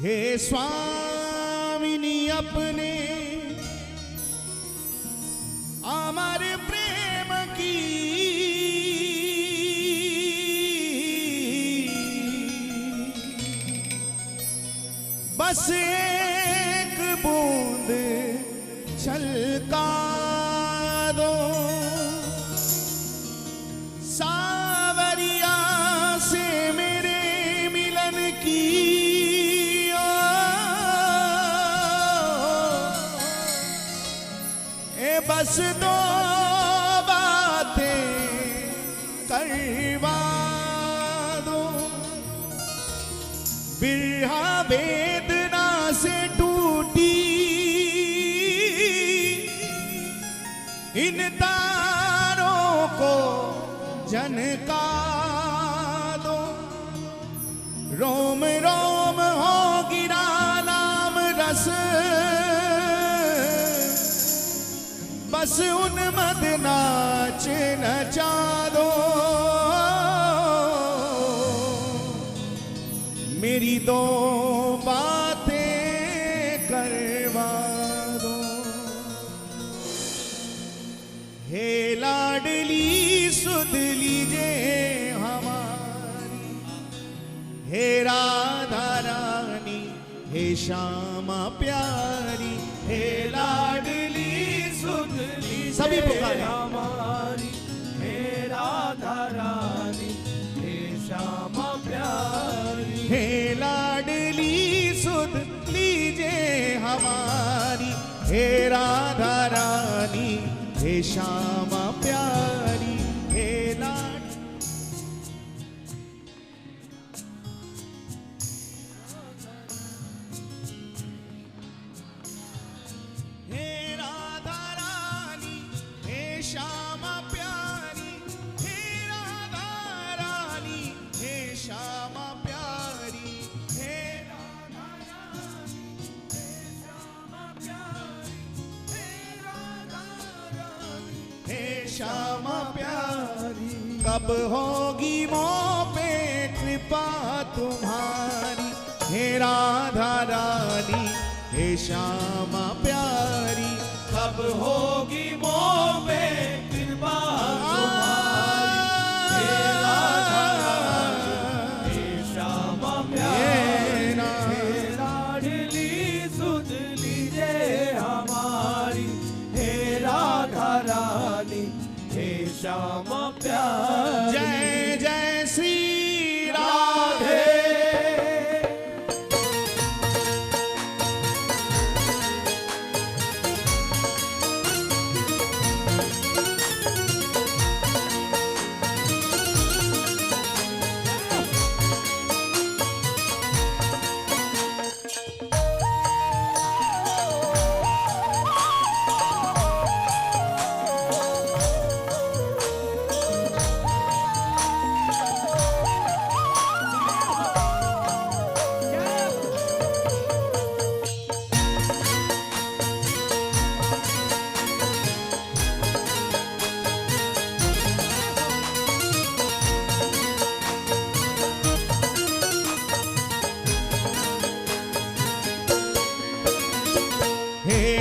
हे स्वामिनी अपने हमारे प्रेम की बस एक बूंद छलका दो सावरिया से मेरे मिलन की बस दो बातें करवा दो बिरहा वेदना से टूटी इन तारों को झनका दो रोम रोम हो गिरा नाम रस बस उन्मद नाच नचा दो मेरी दो बातें करवा दो हे लाडली सुध लीजिए हमारी हे राधा रानी हे श्यामा प्यारी हे लाडली सभी पुकारे हमारी हे राधा रानी हे श्यामा प्यारी हे लाडली सुध लीजिए हमारी हे राधा रानी हे श्यामा प्यारी हे लाड श्यामा प्यारी हे राधा रानी हे श्यामा प्यारी हे राधा रानी हे श्यामा प्यारी हे राधा रानी हे श्यामा प्यारी कब होगी मोह पे कृपा तुम्हारी हे राधा रानी हे श्यामा प्यारी कब होगी मोह पे कृपा तुम्हारी हे राधा रानी हे श्यामा प्यारी हे लाडली सुध लीजिए हमारी हे राधा रानी हे श्यामा प्यारी जय जय श्री राधे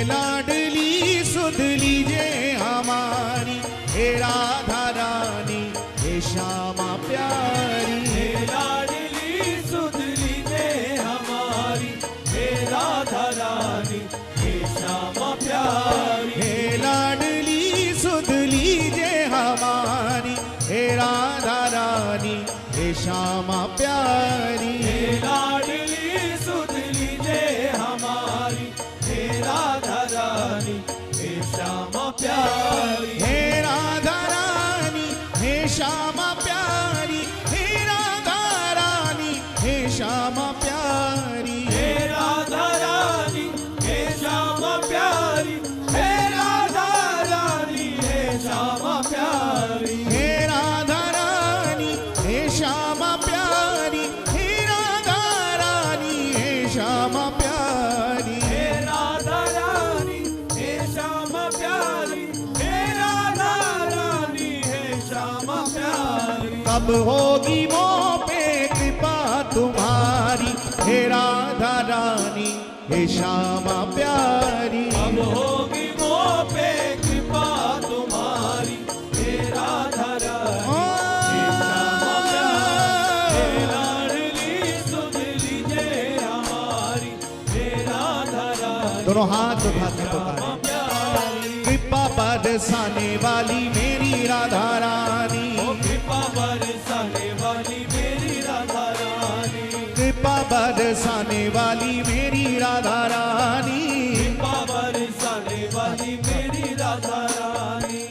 लाडली सुध लीजिए हमारी हे राधा रानी हे श्यामा प्यारी हे लाडली सुध लीजिए हमारी हे राधा रानी हे श्यामा प्यारी हे लाडली सुध लीजिए हमारी हे राधा रानी हे श्यामा प्यारी हे लाडली सुध लीजिए हमारी हे राधा रानी हे श्यामा श्यामा प्यारी, हे राधा रानी हे श्यामा प्यारी, हे राधा रानी हे श्यामा प्यारी, हे राधा रानी हे श्यामा प्यारी, हे राधा रानी हे श्यामा प्यारी, हे राधा रानी हे श्यामा प्यारी, हे राधा रानी हे श्यामा प्यारी, हे राधा रानी हे श्यामा प्यारी, हे राधा रानी हे श्यामा प्यारी। कब होगी मोह पे कृपा तुम्हारी, हे राधा रानी हे श्यामा प्यारी, अब होगी मोह पे कृपा तुम्हारी, हे राधा रानी हे श्यामा प्यारी, हे लाडली सुध लीजे हमारी, हे राधा रानी दोनों हाथ उठा के श्यामा पुकारें। प्यारी। कृपा बरसाने वाली मेरी राधा रानी, ओ कृपा बरसाने वाली मेरी राधा रानी, कृपा बरसाने वाली मेरी राधा रानी, कृपा बरसाने वाली मेरी राधा रानी।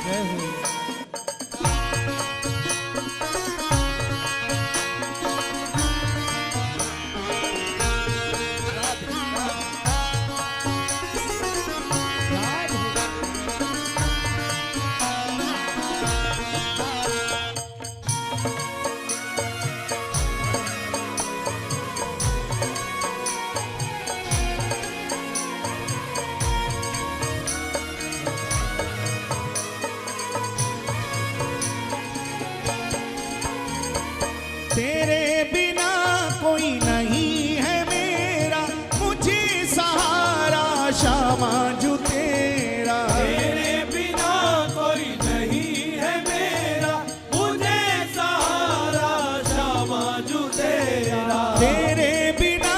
जय हो। तेरे बिना कोई नहीं है मेरा, मुझे सहारा श्यामा जो तेरा, तेरे बिना कोई नहीं है मेरा, मुझे सहारा श्यामा जो तेरा, तेरे बिना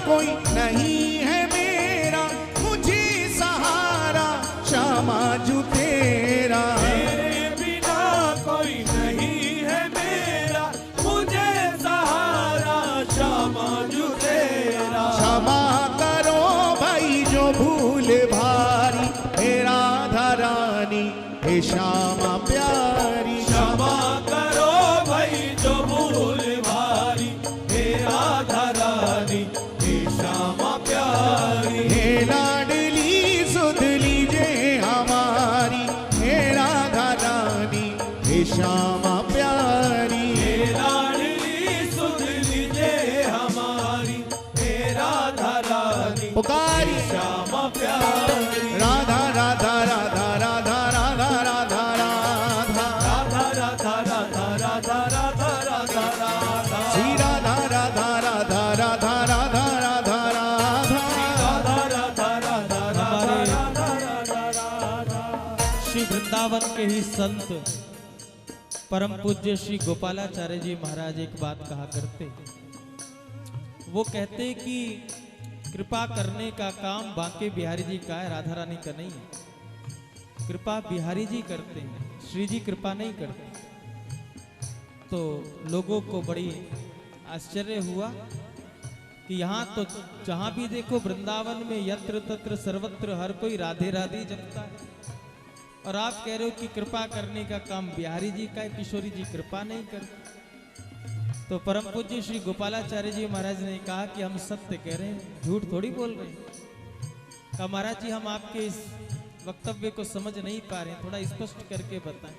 कोई नहीं है मेरा, मुझे सहारा श्यामा जो तेरा, तेरे बिना कोई नहीं है मेरा, मुझे सहारा श्यामा जो तेरा। क्षमा करो भाई जो भूल भारी, हे राधा रानी हे श्यामा प्यारी, क्षमा करो भाई जो भूल भारी, हे राधा रानी हे श्यामा प्यारी, हे लाडली सुध लीजे हमारी, हे राधा रानी हे श्यामा प्यारी, हे लाडली सुध लीजे हमारी, हे राधा रानी पुकारी श्यामा प्यारी, राधा राधा राधा राधा राधा राधा राधा, राधा राधा राधा राधा राधा राधा राधा, श्री राधा राधा राधा राधा राधा राधा राधा, राधा राधा राधा राधा राधा राधा राधा। श्री वृंदावन के ही संत परम पूज्य श्री गोपालाचार्य जी महाराज एक बात कहा करते। वो कहते कि कृपा करने का काम बांके बिहारी जी का है, राधा रानी का नहीं है। कृपा बिहारी जी करते हैं, श्री जी कृपा नहीं करते। तो लोगों को बड़ी आश्चर्य हुआ कि यहाँ तो जहां भी देखो वृंदावन में यत्र तत्र सर्वत्र हर कोई राधे राधे जपता है, और आप कह रहे हो कि कृपा करने का काम बिहारी जी का है, किशोरी जी कृपा नहीं करते। तो परम पूज्य श्री गोपालाचार्य जी महाराज ने कहा कि हम सत्य कह रहे हैं, झूठ थोड़ी बोल रहे हैं। कहा महाराज जी हम आपके इस वक्तव्य को समझ नहीं पा रहे हैं, थोड़ा स्पष्ट करके बताएं।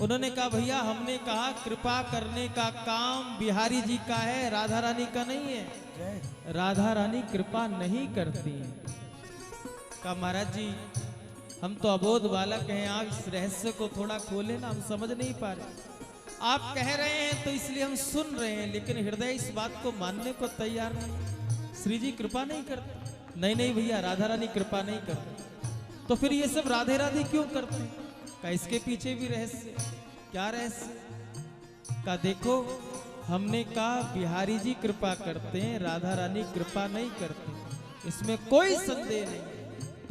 उन्होंने कहा भैया हमने कहा कृपा करने का काम बिहारी जी का है, राधा रानी का नहीं है। राधा रानी कृपा नहीं करती है। कहा महाराज जी हम तो अबोध बालक हैं, आप इस रहस्य को थोड़ा खोले ना, हम समझ नहीं पा रहे। आप कह रहे हैं तो इसलिए हम सुन रहे हैं, लेकिन हृदय इस बात को मानने को तैयार नहीं। श्री जी कृपा नहीं करते। नहीं नहीं भैया राधा रानी कृपा नहीं करते। तो फिर ये सब राधे राधे क्यों करते हैं? का इसके पीछे भी रहस्य। क्या रहस्य? का देखो हमने कहा बिहारी जी कृपा करते हैं, राधा रानी कृपा नहीं करते, इसमें कोई संदेह नहीं।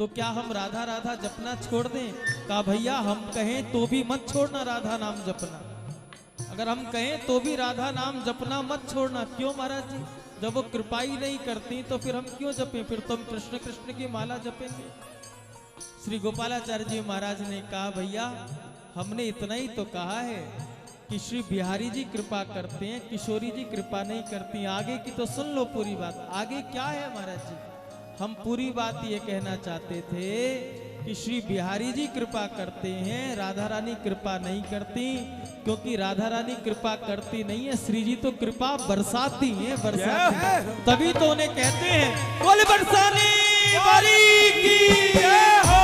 तो क्या हम राधा राधा जपना छोड़ दें? कहा भैया हम कहें तो भी मत छोड़ना राधा नाम जपना। अगर हम कहें तो भी राधा नाम जपना मत छोड़ना। क्यों महाराज जी? जब वो कृपा ही नहीं करती तो फिर हम क्यों जपें? फिर तो हम कृष्ण कृष्ण की माला जपेंगे। श्री गोपालाचार्य जी महाराज ने कहा भैया हमने इतना ही तो कहा है कि श्री बिहारी जी कृपा करते हैं, किशोरी जी कृपा नहीं करती। आगे की तो सुन लो पूरी बात। आगे क्या है महाराज जी? हम पूरी बात ये कहना चाहते थे कि श्री बिहारी जी कृपा करते हैं, राधा रानी कृपा नहीं करती। क्योंकि राधा रानी कृपा करती नहीं है, श्री जी तो कृपा बरसाती हैं, बरसाती हैं। तभी तो उन्हें कहते हैं बोले बरसाने वाली की जय हो।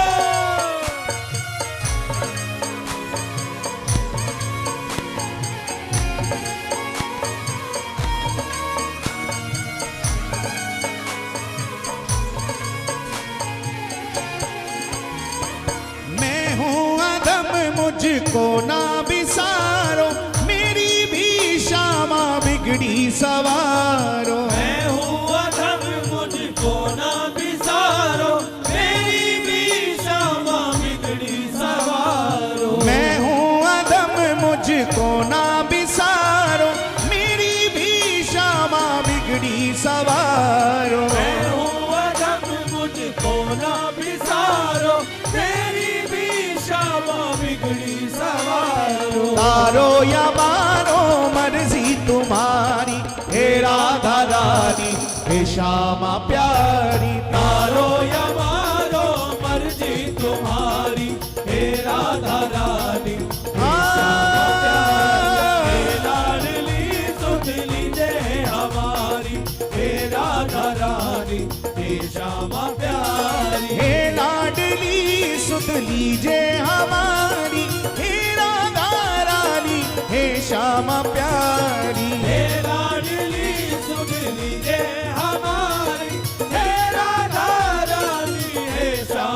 मुझको ना बिसारो, मेरी भी श्यामा बिगड़ी सवारो। मैं हूँ अधम मुझको ना बिसारो, मेरी भी श्यामा बिगड़ी सवारो। मैं हूँ अधम मुझको ना बिसारो, मेरी भी श्यामा बिगड़ी सवारो। मैं हूँ अधम मुझको ना बिसारो, तेरी भी श्यामा बिगड़ी सवारो। तारो या मारो मर्जी तुम्हारी, हे राधा रानी हे श्यामा प्यारी। तारो या मारो मर्जी तुम्हारी, हे राधा रानी हे श्यामा प्यारी। हे लाडली सुध लीजिए हमारी, हे राधा रानी हे श्यामा प्यारी। हे लाडली सुध लीजे हमारी, हे राधा रानी हे श्यामा प्यारी। हे लाडली सुध लीजिए हमारी, हे राधा रानी हे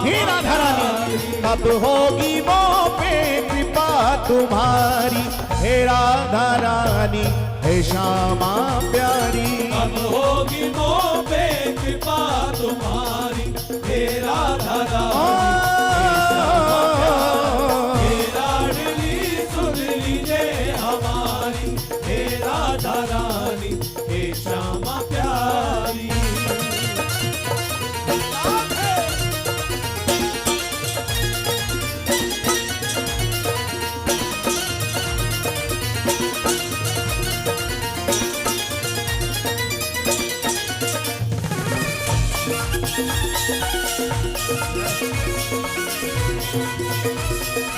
हे राधा रानी कब होगी वो पे कृपा तुम्हारी, हे राधा रानी हे श्यामा प्यारी। अब होगी मोह पे कृपा तुम्हारी, हे राधा रानी हे लाडली सुन लीजिए हमारी, हे राधा रानी हे श्यामा प्यारी।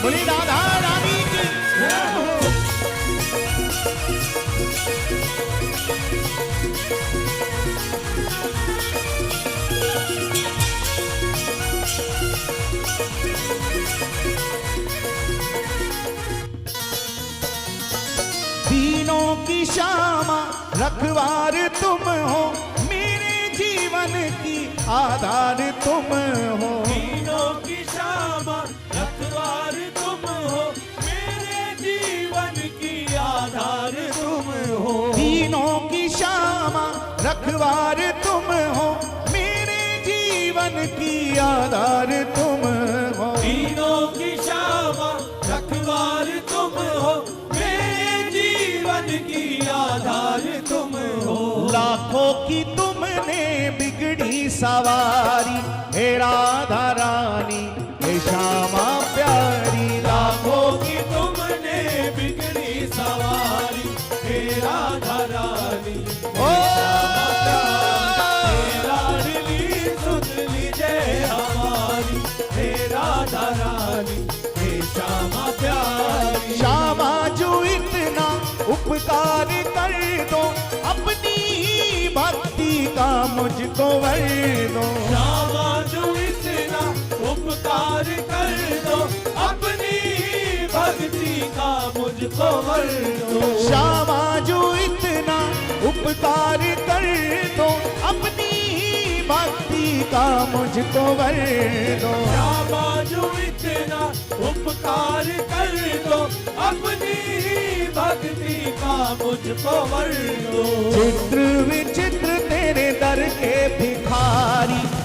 बोली राधा रानी की जय हो। दीनों की श्यामा रखवार तुम हो, मेरे जीवन की आधार तुम हो। दीनों की श्यामा रखवार तुम हो, मेरे जीवन की आधार तुम हो। दीनों की श्यामा रखवार तुम हो, मेरे जीवन की आधार तुम हो। दीनों की श्यामा रखवार तुम हो, मेरे जीवन की आधार तुम हो। लाखों की तुमने बिगड़ी सवारी, हे राधा रानी हे श्यामा प्यारी। लाखों की तुमने बिगड़ी सवारी, हे राधा रानी ओ हे लाडली सुन लीजिए हमारी, हे राधा रानी हे श्यामा प्यारी। श्यामा जो इतना उपकार कर दो, अपनी ही भक्ति का मुझको वर दो। श्यामा जो इतना उपकार कर दो, अपनी भक्ति का मुझको वर दो। श्यामा जो इतना उपकार कर दो, अपनी ही भक्ति का मुझको वर दो। श्यामा जो इतना उपकार कर दो, अपनी भक्ति का मुझको वर दो। चित्र विचित्र तेरे दर के भिखारी,